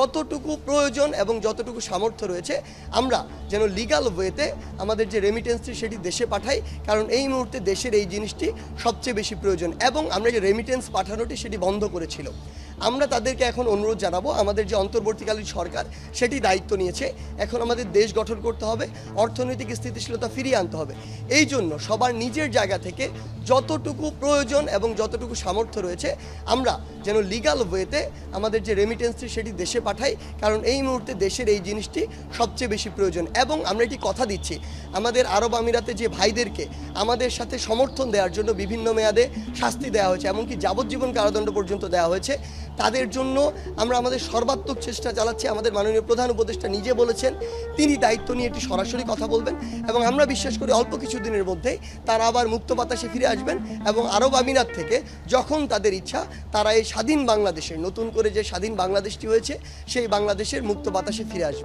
যতটুকু প্রয়োজন এবং যতটুকু সামর্থ্য রয়েছে আমরা যেন লিগ্যাল ওয়েতে আমাদের যে রেমিটেন্সটি সেটি দেশে পাঠাই, কারণ এই মুহূর্তে দেশের এই জিনিসটি সবচেয়ে বেশি প্রয়োজন। এবং আমরা যে রেমিটেন্স পাঠানোটি সেটি বন্ধ করেছিল, আমরা তাদেরকে এখন অনুরোধ জানাবো, আমাদের যে অন্তর্বর্তীকালীন সরকার সেটি দায়িত্ব নিয়েছে, এখন আমাদের দেশ গঠন করতে হবে, অর্থনৈতিক স্থিতিশীলতা ফিরিয়ে আনতে হবে। এই জন্য সবার নিজের জায়গা থেকে যতটুকু প্রয়োজন এবং যতটুকু সামর্থ্য রয়েছে আমরা যেন লিগ্যাল ওয়েতে আমাদের যে রেমিটেন্সটি সেটি দেশে পাঠাই, কারণ এই মুহূর্তে দেশের এই জিনিসটি সবচেয়ে বেশি প্রয়োজন। এবং আমরা এটি কথা দিচ্ছি আমাদের আরব আমিরাতে যে ভাইদেরকে আমাদের সাথে সমর্থন দেওয়ার জন্য বিভিন্ন মেয়াদে শাস্তি দেওয়া হয়েছে, এমনকি যাবজ্জীবন কারাদণ্ড পর্যন্ত দেওয়া হয়েছে, তাদের জন্য আমরা আমাদের সর্বাত্মক চেষ্টা চালাচ্ছি। আমাদের মাননীয় প্রধান উপদেষ্টা নিজে বলেছেন তিনি দায়িত্ব নিয়ে এটি সরাসরি কথা বলবেন, এবং আমরা বিশ্বাস করি অল্প কিছু দিনের মধ্যেই তারা আবার মুক্ত বাতাসে ফিরে আসবেন এবং আরব আমিরাত থেকে যখন তাদের ইচ্ছা তারা এই স্বাধীন বাংলাদেশের, নতুন করে যে স্বাধীন বাংলাদেশটি হয়েছে সেই বাংলাদেশের মুক্ত বাতাসে ফিরে আসবে।